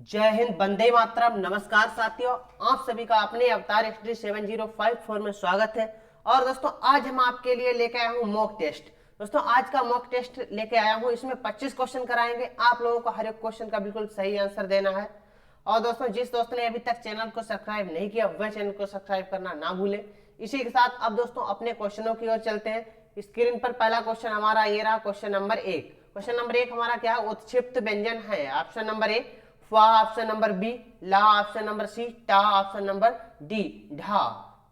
जय हिंद, वंदे मातरम। नमस्कार साथियों, आप सभी का अपने अवतार XD 7054 में स्वागत है। और दोस्तों, आज हम आपके लिए लेके आया हूँ मॉक टेस्ट। दोस्तों, आज का मॉक टेस्ट लेके आया हूँ, इसमें 25 क्वेश्चन कराएंगे। आप लोगों को हर एक क्वेश्चन का बिल्कुल सही आंसर देना है। और दोस्तों, जिस दोस्त ने अभी तक चैनल को सब्सक्राइब नहीं किया वह चैनल को सब्सक्राइब करना ना भूले। इसी के साथ अब दोस्तों अपने क्वेश्चनों की ओर चलते हैं। स्क्रीन पर पहला क्वेश्चन हमारा ये रहा, क्वेश्चन नंबर 1। क्वेश्चन नंबर 1 हमारा क्या है? उत्क्षिप्त व्यंजन है। ऑप्शन नंबर ए फा, ऑप्शन नंबर बी ला, ऑप्शन नंबर सी टा, ऑप्शन नंबर डी ढा।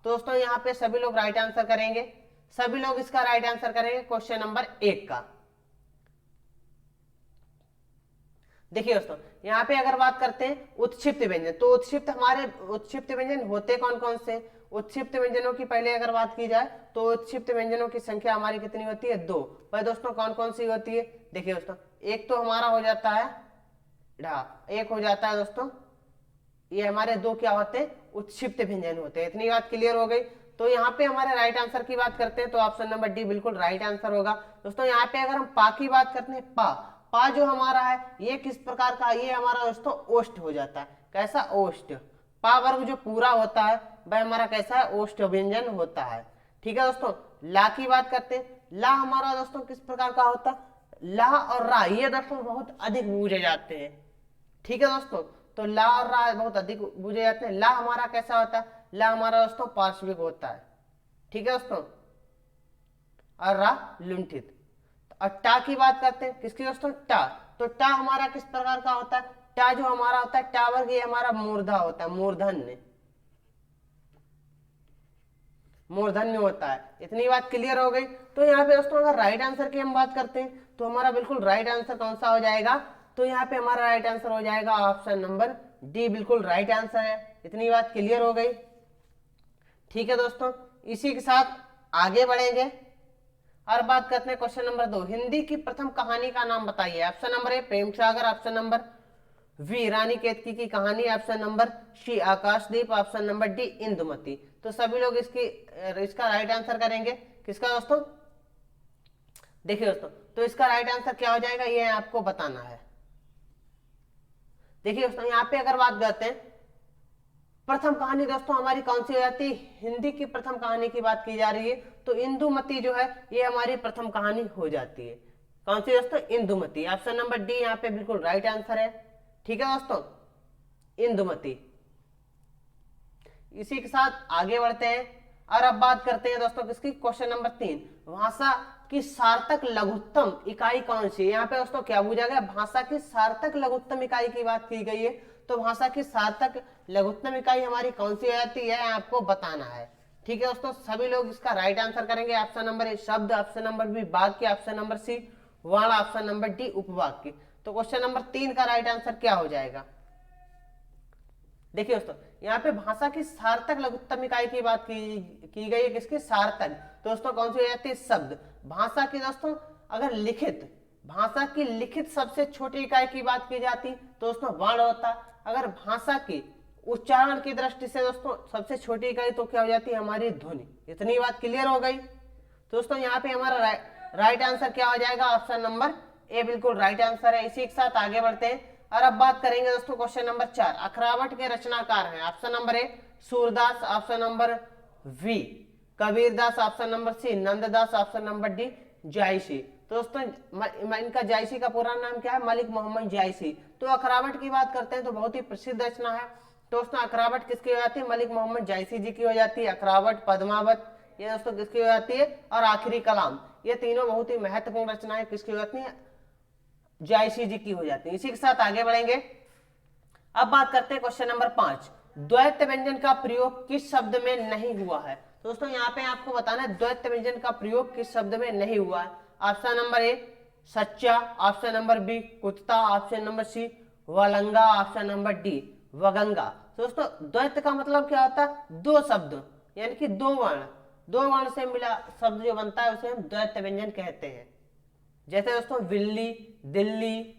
तो दोस्तों यहाँ पे सभी लोग राइट आंसर करेंगे। सभी लोग इसका राइट आंसर करेंगे क्वेश्चन नंबर 1 का। देखिए दोस्तों, यहाँ पे अगर बात करते हैं उत्क्षिप्त व्यंजन, तो उत्क्षिप्त व्यंजन होते कौन कौन से? उत्क्षिप्त व्यंजनों की पहले अगर बात की जाए तो उत्क्षिप्त व्यंजनों की संख्या हमारी कितनी होती है? 2। पर दोस्तों कौन कौन सी होती है? देखिए दोस्तों, एक तो हमारा हो जाता है ढा, एक हो जाता है दोस्तों, ये हमारे दो क्या होते हैं? उत्क्षिप्त व्यंजन होते हैं। इतनी बात क्लियर हो गई। तो यहाँ पे हमारे राइट आंसर की बात करते हैं तो ऑप्शन नंबर डी बिल्कुल राइट आंसर होगा। दोस्तों यहाँ पे अगर हम पा की बात करते हैं, पा पा जो हमारा है ये किस प्रकार का? ये हमारा दोस्तों ओष्ठ हो जाता है। कैसा? ओष्ठ। पा वर्ग जो पूरा होता है वह हमारा कैसा है? ओष्ठ व्यंजन होता है। ठीक है दोस्तों, ला की बात करते हैं। ला हमारा दोस्तों किस प्रकार का होता है? ला और रा ये दोस्तों बहुत अधिक बूझे जाते हैं। ठीक है दोस्तों, तो ला और रा बहुत अधिक बूझे जाते हैं। ला हमारा कैसा होता है? ला हमारा दोस्तों पार्श्विक होता है। ठीक है दोस्तों, और रा लुंठित। और टा की बात करते हैं, किसकी दोस्तों? टा। तो टा हमारा किस प्रकार का होता है? टा जो हमारा होता है टा वर्ग ये हमारा मूर्धा होता है, मूर्धन्य, मूर्धन्य होता है। इतनी बात क्लियर हो गई। तो यहाँ पे दोस्तों अगर राइट आंसर की हम बात करते हैं तो हमारा बिल्कुल राइट आंसर कौन सा हो जाएगा? तो यहाँ पे हमारा राइट आंसर हो जाएगा ऑप्शन नंबर डी, बिल्कुल राइट आंसर है। इतनी बात क्लियर हो गई। ठीक है दोस्तों, इसी के साथ आगे बढ़ेंगे और बात करते हैं क्वेश्चन नंबर 2। हिंदी की प्रथम कहानी का नाम बताइए। Option number A Prem Sagar, option number B Rani Ketki की कहानी, option number C Akashdeep, option number D Indumati. तो सभी लोग इसका राइट आंसर करेंगे। किसका दोस्तों? देखिए दोस्तों, तो इसका राइट आंसर क्या हो जाएगा ये आपको बताना है। देखिए दोस्तों, यहाँ पे अगर बात करते हैं प्रथम कहानी दोस्तों हमारी कौन सी हो जाती है? हिंदी की प्रथम कहानी की बात की जा रही है तो इंदुमती जो है ये हमारी प्रथम कहानी हो जाती है। कौन सी दोस्तों? इंदुमती। ऑप्शन नंबर डी यहाँ पे बिल्कुल राइट आंसर है। ठीक है दोस्तों, इंदुमती। इसी के साथ आगे बढ़ते हैं और अब बात करते हैं दोस्तों किसकी? Question number 3। भाषा की सार्थक लघुत्तम इकाई कौन सी है? यहाँ पे दोस्तों क्या पूछा गया? भाषा की सार्थक लघुत्तम इकाई की बात की गई है। तो भाषा की सार्थक लघुत्तम इकाई हमारी कौन सी हो जाती है आपको बताना है। ठीक है दोस्तों, सभी लोग इसका राइट आंसर करेंगे। ऑप्शन नंबर ए शब्द, ऑप्शन नंबर बी वाक्य, ऑप्शन नंबर सी वर्ण, ऑप्शन नंबर डी उपवाक्य। तो क्वेश्चन नंबर 3 का राइट आंसर क्या हो जाएगा? देखिए दोस्तों, यहाँ पे भाषा की सार्थक लघुत्तम इकाई की बात की गई है। किसकी? सार्थक। तो दोस्तों कौन सी हो जाती है? शब्द। भाषा की दोस्तों अगर भाषा की लिखित सबसे छोटी इकाई की बात की जाती तो दोस्तों वर्ण होता। अगर भाषा की उच्चारण की दृष्टि से दोस्तों सबसे छोटी इकाई तो क्या हो जाती है? हमारी ध्वनि। इतनी बात क्लियर हो गई। तो दोस्तों यहाँ पे हमारा राइट आंसर क्या हो जाएगा? ऑप्शन नंबर ए बिल्कुल राइट आंसर है। इसी के साथ आगे बढ़ते हैं और अब बात करेंगे दोस्तों क्वेश्चन नंबर 4। अखरावट के रचनाकार हैं। Option number A Surdas, option number B Kabirdas, option number C Nanddas, option number D Jayasi. तो दोस्तों इनका जायसी का पूरा नाम क्या है? मलिक मोहम्मद जायसी। तो अखरावट की बात करते हैं तो बहुत ही प्रसिद्ध रचना है। तो दोस्तों अखरावट किसकी हो जाती है? मलिक मोहम्मद जायसी जी की हो जाती है। अखरावट, पद्मावत ये दोस्तों किसकी हो जाती है? और आखिरी कलाम, ये तीनों बहुत ही महत्वपूर्ण रचनाएं किसकी हो जाती है? जायसी जी की हो जाती है। इसी के साथ आगे बढ़ेंगे। अब बात करते हैं क्वेश्चन नंबर 5। द्वैत व्यंजन का प्रयोग किस शब्द में नहीं हुआ है? तो दोस्तों यहाँ पे आपको बताना है द्वैत व्यंजन का प्रयोग किस शब्द में नहीं हुआ है। ऑप्शन नंबर ए सच्चा, ऑप्शन नंबर बी कुत्ता, ऑप्शन नंबर सी वलंगा, ऑप्शन नंबर डी वगंगा। तो दोस्तों द्वैत का मतलब क्या होता है? दो शब्द, यानी कि दो वर्ण से मिला शब्द जो बनता है उसे हम द्वैत व्यंजन कहते हैं। जैसे दोस्तों बिल्ली, दिल्ली।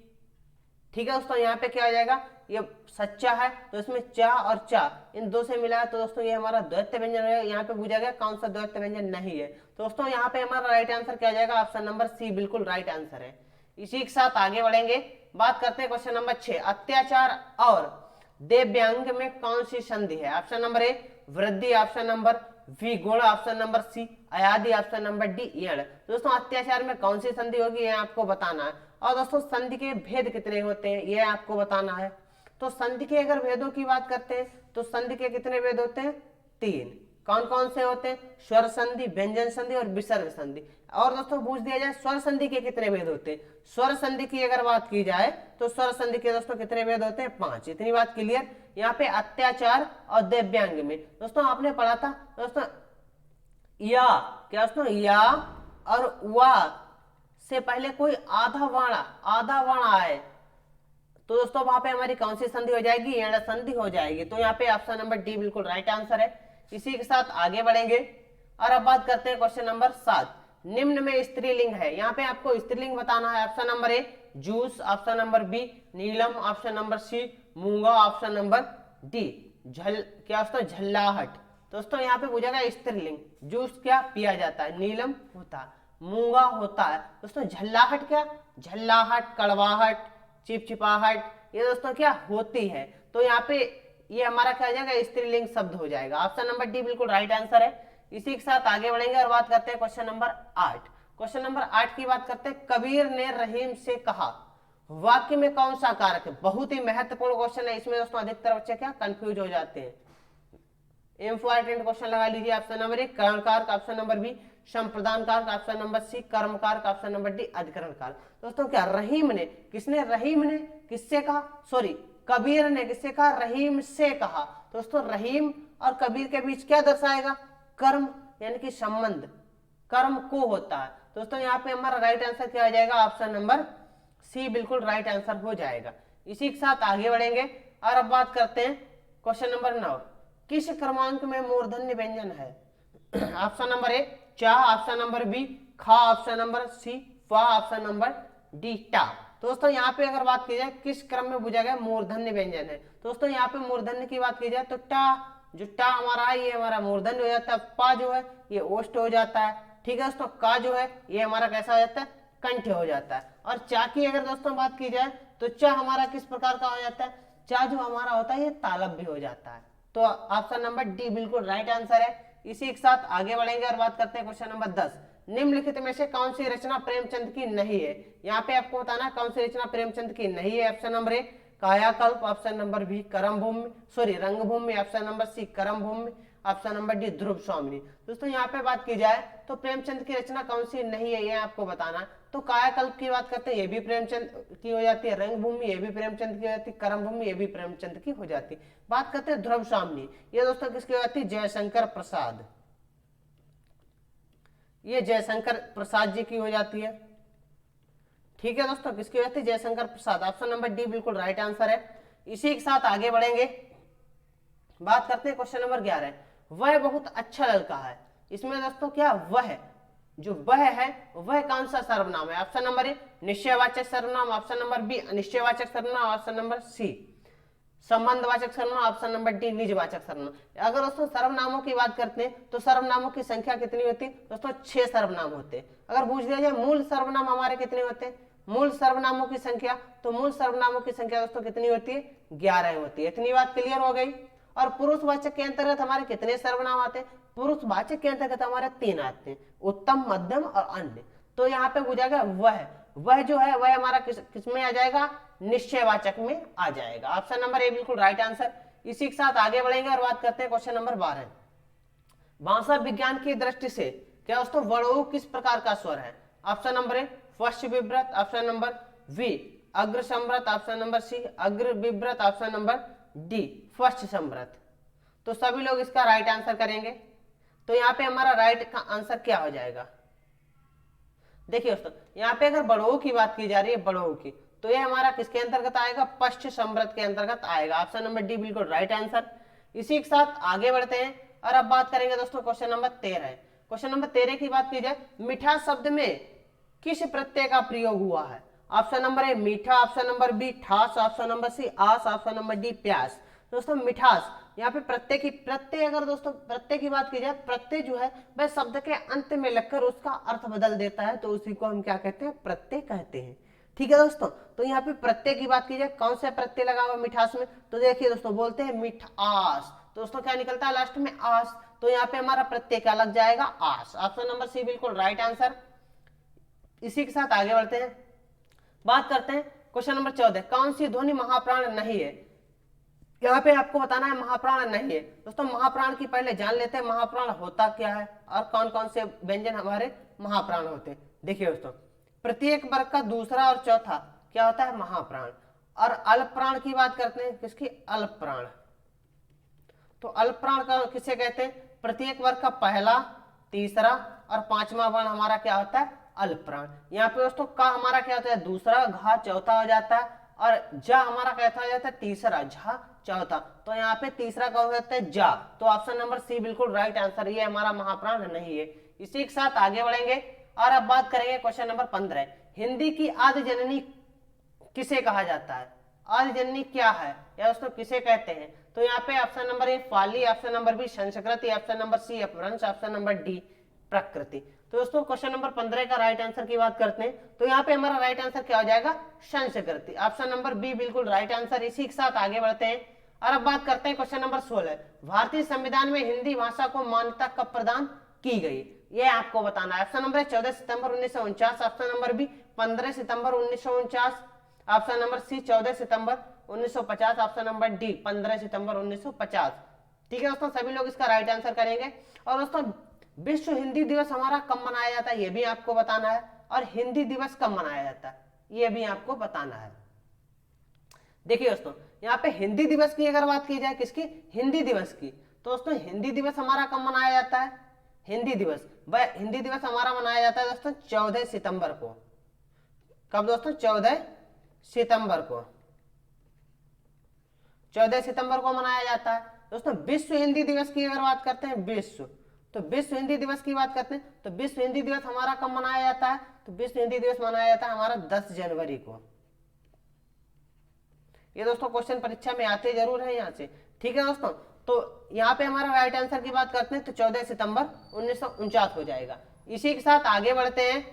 ठीक है दोस्तों, यहाँ पे क्या हो जाएगा? ये सच्चा है तो इसमें चा और चा इन दो से मिला है तो दोस्तों ये हमारा द्वैत व्यंजन है। यहाँ पे पूछा गया कौन सा द्वैत व्यंजन नहीं है। तो दोस्तों यहाँ पे हमारा राइट आंसर क्या हो जाएगा? ऑप्शन नंबर सी बिल्कुल राइट आंसर है। इसी के साथ आगे बढ़ेंगे बात करते हैं क्वेश्चन नंबर 6, अत्याचार और दिव्यांग में कौन सी संधि है? ऑप्शन नंबर ए वृद्धि, ऑप्शन नंबर बी गुण, ऑप्शन नंबर सी अयादि, ऑप्शन नंबर डी यण। दोस्तों अत्याचार में कौन सी संधि होगी ये आपको बताना है। और दोस्तों संधि के भेद कितने होते हैं ये आपको बताना है। तो संधि के अगर भेदों की बात करते हैं तो संधि के कितने भेद होते हैं? 3। कौन कौन से होते हैं? स्वर संधि, व्यंजन संधि और विसर्ग संधि। और दोस्तों पूछ दिया जाए स्वर संधि के कितने भेद होते हैं? स्वर संधि की अगर बात की जाए तो स्वर संधि के दोस्तों कितने भेद होते हैं? 5। इतनी बात क्लियर। यहाँ पे अत्याचार और दिव्यांग में दोस्तों आपने पढ़ा था दोस्तों या क्या दोस्तों या और वा से पहले कोई आधा वर्ण आए तो दोस्तों वहां पे हमारी कौन सी संधि हो जाएगी? यण संधि हो जाएगी। तो यहाँ पे ऑप्शन नंबर डी बिल्कुल राइट आंसर है। इसी के साथ आगे बढ़ेंगे और अब बात करते हैं क्वेश्चन नंबर 7, निम्न में स्त्रीलिंग है। यहाँ पे आपको स्त्रीलिंग बताना है। Option number A juice, option number B नीलम, ऑप्शन नंबर सी मूंगा, ऑप्शन नंबर डी क्या दोस्तों झल्लाहट। दोस्तों यहाँ पे पूछेगा स्त्रीलिंग। जूस क्या पिया जाता है, नीलम होता है, मूंगा होता है दोस्तों, झल्लाहट क्या? झल्लाहट, कड़वाहट, चिपचिपाहट ये दोस्तों क्या होती है। तो यहाँ पे ये हमारा क्या हो जाएगा? स्त्रीलिंग शब्द हो जाएगा। ऑप्शन नंबर डी बिल्कुल राइट आंसर है। इसी के साथ आगे बढ़ेंगे और बात करते हैं क्वेश्चन नंबर 8। क्वेश्चन नंबर 8 की बात करते हैं, कबीर ने रहीम से कहा वाक्य में कौन सा कारक है? बहुत ही महत्वपूर्ण क्वेश्चन है। इसमें दोस्तों अधिकतर बच्चे क्या कंफ्यूज हो जाते हैं। इंपॉर्टेंट क्वेश्चन लगा लीजिए। ऑप्शन नंबर ए करण कारक, ऑप्शन नंबर बी संप्रदान कारक, ऑप्शन नंबर सी कर्म कारक, ऑप्शन नंबर डी अधिकरण कारक। दोस्तों क्या रहीम ने किससे कहा? सॉरी कबीर ने किससे कहा? रहीम से कहा। दोस्तों रहीम और कबीर के बीच क्या दर्शाएगा? कर्म यानी कि संबंध कर्म को होता है। दोस्तों यहाँ पे हमारा राइट आंसर क्या हो जाएगा? ऑप्शन नंबर सी बिल्कुल राइट आंसर हो जाएगा। इसी के साथ आगे बढ़ेंगे और अब बात करते हैं क्वेश्चन नंबर 9, किस क्रमांक में मूर्धन्य व्यंजन है? ऑप्शन नंबर ए चा, ऑप्शन नंबर बी खा, ऑप्शन नंबर सी फा, ऑप्शन नंबर डी टा। दोस्तों यहाँ पे अगर बात की जाए किस क्रम में पूछा गया मूर्धन्य व्यंजन है। दोस्तों यहाँ पे मूर्धन्य की बात की जाए तो टा, जो टा हमारा है ये हमारा मूर्धन्य हो जाता है, पा जो है ये ओष्ठ हो जाता है। ठीक है दोस्तों, का जो है ये हमारा कैसा हो जाता है? कंठ हो जाता है। और चा की अगर दोस्तों बात की जाए तो चा हमारा किस प्रकार का हो जाता है? चा जो हमारा होता है ये तालब भी हो जाता है। तो ऑप्शन नंबर डी बिल्कुल राइट आंसर है। इसी के साथ आगे बढ़ेंगे और बात करते हैं क्वेश्चन नंबर 10, निम्नलिखित में से कौन सी रचना प्रेमचंद की नहीं है? यहाँ पे आपको बताना कौन सी रचना प्रेमचंद की नहीं है। Option number A Kayakalp, option number B Rangbhoomi, option number C Karmabhoomi, option number D Dhruv Swamini. दोस्तों यहाँ पे बात की जाए तो प्रेमचंद की रचना कौन सी नहीं है ये आपको बताना। तो कायाकल्प की बात करते हैं ये भी प्रेमचंद की हो जाती है, रंगभूमि ये भी प्रेमचंद की हो जाती है, करमभूमि ये भी प्रेमचंद की हो जाती है। बात करते हैं ध्रुव स्वामिनी, ये दोस्तों किसकी हो जाती है? जयशंकर प्रसाद, ये जयशंकर प्रसाद जी की हो जाती है। ठीक है दोस्तों, किसकी हो जाती है? Jaishankar Prasad. Option number D बिल्कुल राइट आंसर है। इसी के साथ आगे बढ़ेंगे, बात करते हैं क्वेश्चन नंबर 11, वह बहुत अच्छा लड़का है। इसमें दोस्तों क्या वह जो वह है वह कौन सा सर्वनाम है? ऑप्शन नंबर ए निश्चयवाचक सर्वनाम, ऑप्शन नंबर बी अनिश्चयवाचक सर्वनाम, ऑप्शन नंबर सी संबंधवाचक सर्वनाम, ऑप्शन नंबर डी निजवाचक सर्वनाम। अगर दोस्तों सर्वनामों की बात करते हैं तो सर्वनामों की संख्या कितनी होती है? दोस्तों 6 सर्वनाम होते हैं। अगर पूछ दिया जाए मूल सर्वनाम हमारे कितने होते हैं? मूल सर्वनामों की संख्या, तो मूल सर्वनामों की संख्या दोस्तों कितनी होती है? 11 होती है। इतनी बात क्लियर हो गई। और पुरुषवाचक के अंतर्गत हमारे कितने सर्वनाम आते हैं? पुरुषवाचक के अंतर्गत हमारे 3 आते हैं, उत्तम, मध्यम और अन्य। तो यहाँ पे पूछा वह जो है वह हमारा किस में आ जाएगा? निश्चयवाचक में आ जाएगा। ऑप्शन नंबर ए बिल्कुल राइट आंसर। इसी के साथ आगे बढ़ेंगे और बात करते हैं क्वेश्चन नंबर 12, भाषा विज्ञान की दृष्टि से क्या दोस्तों वड़ों किस प्रकार का स्वर है? ऑप्शन नंबर ए फर्स्ट विव्रत, ऑप्शन नंबर बी अग्र संव्रत, ऑप्शन नंबर सी अग्र विव्रत, ऑप्शन नंबर डी फर्स्ट संव्रत। तो सभी लोग इसका राइट आंसर करेंगे। तो यहाँ पे हमारा राइट का आंसर क्या हो जाएगा? देखिए दोस्तों, यहाँ पे अगर बड़ों की बात की जा रही है बड़ों की, तो ये हमारा किसके अंतर्गत आएगा? पश्च संव्रत के अंतर्गत आएगा। ऑप्शन नंबर डी बिल्कुल राइट आंसर। इसी के साथ आगे बढ़ते हैं और अब बात करेंगे दोस्तों क्वेश्चन नंबर 13। क्वेश्चन नंबर 13 की बात की जाए, मीठा शब्द में किस प्रत्यय का प्रयोग हुआ है? ऑप्शन नंबर ए मीठा, ऑप्शन नंबर बी ठास, ऑप्शन नंबर सी आस, ऑप्शन नंबर डी प्यास। दोस्तों मिठास, यहाँ पे प्रत्यय अगर दोस्तों प्रत्यय की बात की जाए, प्रत्यय जो है वह शब्द के अंत में लगकर उसका अर्थ बदल देता है, तो उसी को हम क्या कहते हैं? प्रत्यय कहते हैं। ठीक है दोस्तों। तो यहाँ पे प्रत्यय की बात की जाए, कौन सा प्रत्यय लगा हुआ मिठास में, तो देखिए दोस्तों बोलते हैं मिठास, तो दोस्तों क्या निकलता है लास्ट में आस, तो यहाँ पे हमारा प्रत्यय क्या लग जाएगा आस। ऑप्शन नंबर सी बिल्कुल राइट आंसर। इसी के साथ आगे बढ़ते हैं, बात करते हैं क्वेश्चन नंबर 14, कौन सी ध्वनि महाप्राण नहीं है। यहाँ पे आपको बताना है महाप्राण नहीं है। दोस्तों महाप्राण की पहले जान लेते हैं महाप्राण होता क्या है और कौन कौन से व्यंजन हमारे महाप्राण होते हैं। देखिए दोस्तों, प्रत्येक वर्ग का दूसरा और चौथा क्या होता है महाप्राण। और अल्प प्राण की बात करते हैं, किसकी, अल्प प्राण। तो अल्प प्राण का किसे कहते हैं, प्रत्येक वर्ग का पहला, तीसरा और पांचवा वर्ण हमारा क्या होता है अल्प प्राण। यहाँ पे दोस्तों का हमारा क्या होता है दूसरा, घा चौथा हो जाता है, और जा हमारा कैसा हो जाता है तीसरा, झा चौथा। तो यहाँ पे तीसरा कौन होता है जा। तो ऑप्शन नंबर सी बिल्कुल राइट आंसर, ये हमारा महाप्राण नहीं है। इसी के साथ आगे बढ़ेंगे और अब बात करेंगे क्वेश्चन नंबर 15, हिंदी की आदि जननी किसे कहा जाता है। आदि जननी क्या है या दोस्तों किसे कहते हैं, तो यहाँ पे option number A Pali, option number B संस्कृति, option number C Apabhramsha, option number D प्रकृति। तो दोस्तों क्वेश्चन नंबर 15 का राइट आंसर की बात करते हैं, तो यहाँ पे हमारा राइट आंसर क्या हो जाएगा संस्कृति, ऑप्शन नंबर बी बिल्कुल राइट आंसर। इसी के साथ आगे बढ़ते हैं और अब बात करते हैं क्वेश्चन नंबर 16, भारतीय संविधान में हिंदी भाषा को मान्यता कब प्रदान की गई, ये आपको बताना है। ऑप्शन नंबर 14 सितंबर 1949, ऑप्शन नंबर बी 15 सितंबर 1949, ऑप्शन नंबर सी 14 सितंबर 1950, ऑप्शन नंबर डी 15 सितंबर 1950। ठीक है दोस्तों, सभी लोग इसका राइट आंसर करेंगे। और दोस्तों विश्व हिंदी दिवस हमारा कब मनाया जाता है ये भी आपको बताना है, और हिंदी दिवस कब मनाया जाता है ये भी आपको बताना है। देखिए दोस्तों, यहाँ पे हिंदी दिवस की अगर बात की जाए, किसकी, हिंदी दिवस की, तो दोस्तों हिंदी दिवस हमारा कब मनाया जाता है, हिंदी दिवस हमारा मनाया जाता है दोस्तों 14 सितंबर को। कब दोस्तों, 14 सितंबर को, 14 सितंबर को मनाया जाता है। दोस्तों विश्व हिंदी दिवस की अगर बात करते हैं, विश्व हिंदी दिवस की बात करते हैं, तो विश्व हिंदी दिवस हमारा कब मनाया जाता है, तो विश्व हिंदी दिवस मनाया जाता है हमारा 10 जनवरी को। ये दोस्तों क्वेश्चन परीक्षा में आते जरूर है यहाँ से। ठीक है दोस्तों, तो यहाँ पे हमारा राइट आंसर की बात करते हैं तो 14 सितंबर 1949 हो जाएगा। इसी के साथ आगे बढ़ते हैं,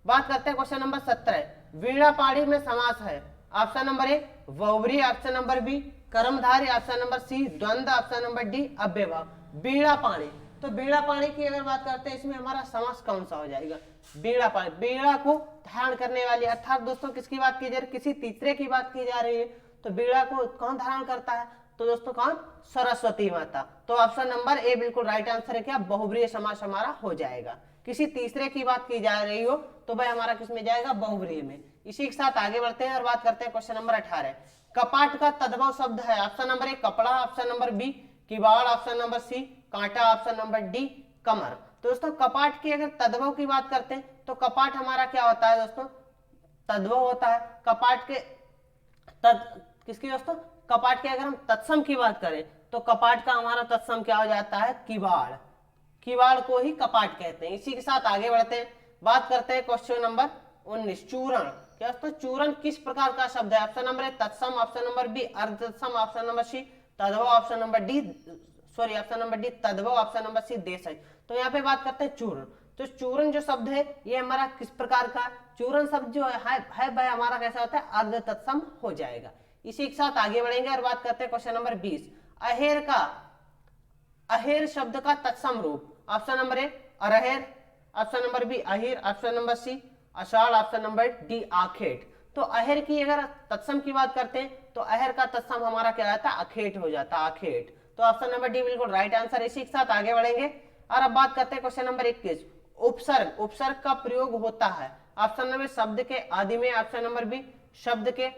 बात करते हैं क्वेश्चन नंबर 17, वीणा पाणी में समास है। ऑप्शन नंबर ए बहुब्री, ऑप्शन नंबर बी कर्मधारय, ऑप्शन नंबर सी द्वंद्व, ऑप्शन नंबर डी अव्ययभाव। वीणा पाणी, तो वीणा पाणी की अगर बात करते हैं इसमें हमारा समास कौन सा हो जाएगा, वीणा पाणी, वीणा को धारण करने वाली, अर्थात दोस्तों किसकी बात की जा रही है, किसी तीसरे की बात की जा रही है। तो वीणा को कौन धारण करता है, तो दोस्तों कौन, सरस्वती माता। तो ऑप्शन नंबर ए बिल्कुल राइट आंसर है, क्या बहुब्रीय समास हमारा हो जाएगा। किसी तीसरे की बात की जा रही हो तो भाई हमारा किस में जाएगा, बहुब्रीय में। इसी के साथ आगे बढ़ते हैं और बात करते हैं क्वेश्चन नंबर 18, कपाट का तद्भव शब्द है। ऑप्शन नंबर ए कपड़ा, ऑप्शन नंबर बी किवाड़, ऑप्शन नंबर सी कांटा, ऑप्शन नंबर डी कमर। तो दोस्तों कपाट की अगर तद्भव की बात करते हैं तो कपाट हमारा क्या होता है दोस्तों, तद्भव होता है। कपाट के किसकी दोस्तों, कपाट के अगर हम तत्सम की बात करें तो कपाट का हमारा तत्सम क्या हो जाता है, किवाड़। किवाड़ को ही कपाट कहते हैं। इसी के साथ आगे बढ़ते हैं, बात करते हैं क्वेश्चन नंबर 19, चूरण। क्या दोस्तों, चूरण किस प्रकार का शब्द है। ऑप्शन नंबर ए तत्सम, ऑप्शन नंबर बी अर्ध तत्सम, ऑप्शन नंबर सी तद्भव, option number D option number D तद्भव, ऑप्शन नंबर सी देशज। तो यहाँ पे बात करते हैं चूर्ण। तो चूर्ण जो शब्द है ये हमारा किस प्रकार का, चूर्ण शब्द जो है भाई हमारा कैसा होता है, अर्ध तत्सम हो जाएगा। इसी के साथ आगे बढ़ेंगे और बात करते हैं क्वेश्चन नंबर 20, अहेर शब्द का तत्सम रूप। ऑप्शन नंबर ए अरहेर, ऑप्शन नंबर बी अहिर, ऑप्शन नंबर सी अषाढ़, ऑप्शन नंबर डी आखेट। तो अहेर की अगर तत्सम की बात करते हैं तो अहेर का तत्सम हमारा क्या रहता है, अखेट हो जाता है, आखेट। तो ऑप्शन नंबर डी बिल्कुल राइट आंसर। इसी के साथ आगे बढ़ेंगे और अब बात करते हैं क्वेश्चन नंबर 21, उपसर्ग। उपसर्ग का प्रयोग होता है। ऑप्शन नंबर शब्द के आदि में, ऑप्शन नंबर बी शब्द के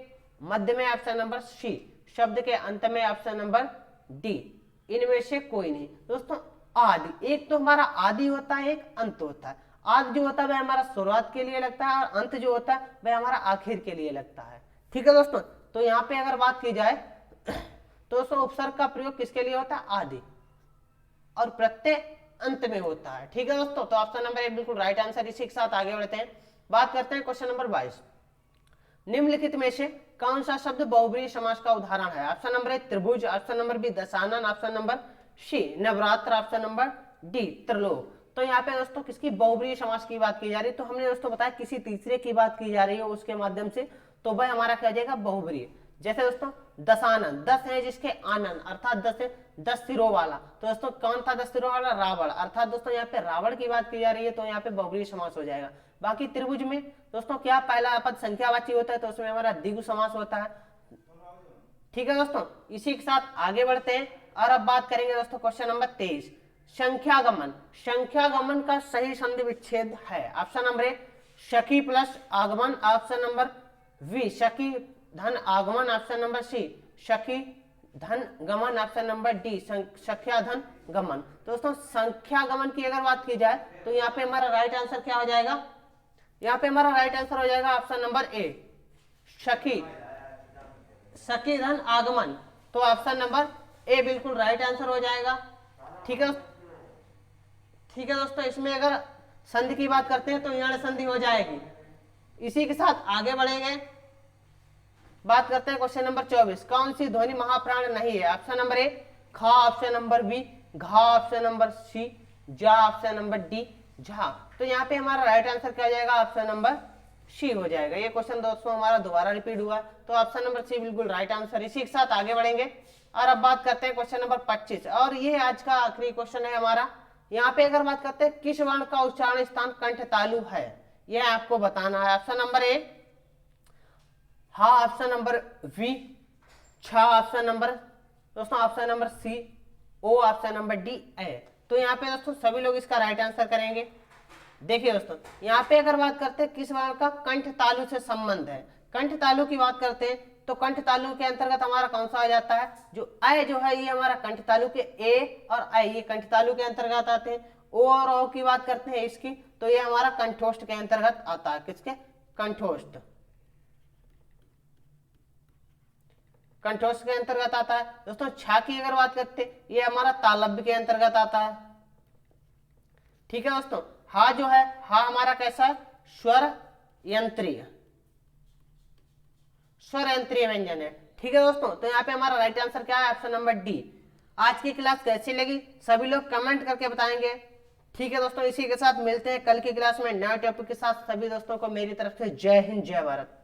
मध्य में, ऑप्शन नंबर सी शब्द के अंत में, ऑप्शन नंबर डी इनमें से कोई नहीं। दोस्तों आदि, एक तो हमारा आदि होता है, एक अंत होता है। आदि जो होता है वह हमारा शुरुआत के लिए लगता है और अंत जो होता है वह हमारा आखिर के लिए लगता है। ठीक है दोस्तों, तो यहाँ पे अगर बात की जाए तो दोस्तों उपसर्ग का प्रयोग किसके लिए होता है, आदि, और प्रत्यय अंत में होता है। ठीक है दोस्तों, तो ऑप्शन नंबर ए बिल्कुल राइट आंसर। इसी के साथ आगे बढ़ते हैं, बात करते हैं क्वेश्चन नंबर 22, निम्नलिखित में से कौन सा शब्द बहुब्रीहि समास का उदाहरण है। ऑप्शन नंबर ए त्रिभुज, ऑप्शन नंबर बी दशानन, option number C Navratra, option number D त्रिलोक। तो यहाँ पे दोस्तों किसकी, बहुब्रीहि समास की बात की जा रही है। तो हमने दोस्तों बताया किसी तीसरे की बात की जा रही है उसके माध्यम से, तो वह हमारा क्या हो जाएगा, बहुब्रीहि। जैसे दोस्तों दशानन, 10 है जिसके आनन, अर्थात 10 है 10 सिरों वाला। तो दोस्तों कौन था 10 सिरों वाला, रावण, अर्थात दोस्तों यहाँ पे रावण की बात की जा रही है, तो यहाँ पे बहुब्रीहि समास हो जाएगा। बाकी त्रिभुज में दोस्तों क्या पहला पद संख्यावाची होता है, तो उसमें हमारा द्विगु समास होता है। ठीक है दोस्तों, इसी के साथ आगे बढ़ते हैं और अब बात करेंगे दोस्तों क्वेश्चन नंबर 23, संख्यागमन। संख्यागमन का सही संधि विच्छेद है। ऑप्शन नंबर ए शकी प्लस आगमन, ऑप्शन नंबर बी शकी धन आगमन, ऑप्शन नंबर सी शकी धन गमन, ऑप्शन नंबर डी संख्या धन गमन। तो दोस्तों संख्यागमन की अगर बात की जाए तो यहाँ पे हमारा राइट आंसर क्या हो जाएगा, यहाँ पे हमारा राइट आंसर हो जाएगा ऑप्शन नंबर ए शकी शकी धन आगमन। तो ऑप्शन नंबर ए बिल्कुल राइट आंसर हो जाएगा। ठीक है, ठीक है दोस्तों, इसमें अगर संधि की बात करते हैं तो यण संधि हो जाएगी। इसी के साथ आगे बढ़ेंगे, बात करते हैं क्वेश्चन नंबर 24, कौन सी ध्वनि महाप्राण नहीं है। ऑप्शन नंबर ए खा, ऑप्शन नंबर बी घा, ऑप्शन नंबर सी जा, ऑप्शन नंबर डी झा। तो यहाँ पे हमारा राइट आंसर क्या हो जाएगा, ऑप्शन नंबर सी हो जाएगा। ये क्वेश्चन दोस्तों हमारा दोबारा रिपीट हुआ, तो ऑप्शन नंबर सी बिल्कुल राइट आंसर। इसी के साथ आगे बढ़ेंगे और अब बात करते हैं क्वेश्चन नंबर 25, और ये आज का आखिरी क्वेश्चन है हमारा। यहाँ पे अगर बात करते हैं किस वर्ण का उच्चारण स्थान कंठ तालु है, यह आपको बताना है। ऑप्शन नंबर ए हा, ऑप्शन नंबर वी छा, ऑप्शन नंबर दोस्तों ऑप्शन नंबर सी ओ, ऑप्शन नंबर डी ए। तो यहाँ पे दोस्तों सभी लोग इसका राइट आंसर करेंगे। देखिए दोस्तों यहाँ पे अगर बात करते हैं किस वर्ण का कंठ तालु से संबंध है, कंठ तालु की बात करते हैं तो कंठ तालु के अंतर्गत हमारा कौन सा आ जाता है, जो अ जो है ये हमारा कंठ तालु के ए और अ ये कंठ तालु के अंतर्गत आते हैं। ओ और ओ की बात करते हैं इसकी, तो ये हमारा कंठोष्ठ के अंतर्गत आता है। किसके, कंठोष्ठ, कंठोष्ठ के अंतर्गत आता है। दोस्तों छा की अगर बात करते हैं ये हमारा तालव्य के अंतर्गत आता है। ठीक है दोस्तों, हा जो है हा हमारा कैसा है, स्वर यंत्रीय, स्वर यंत्रीय व्यंजन है। ठीक है दोस्तों, तो यहाँ पे हमारा राइट आंसर क्या है, ऑप्शन नंबर डी। आज की क्लास कैसी लगी सभी लोग कमेंट करके बताएंगे। ठीक है दोस्तों, इसी के साथ मिलते हैं कल की क्लास में नए टॉपिक के साथ। सभी दोस्तों को मेरी तरफ से जय हिंद जय भारत।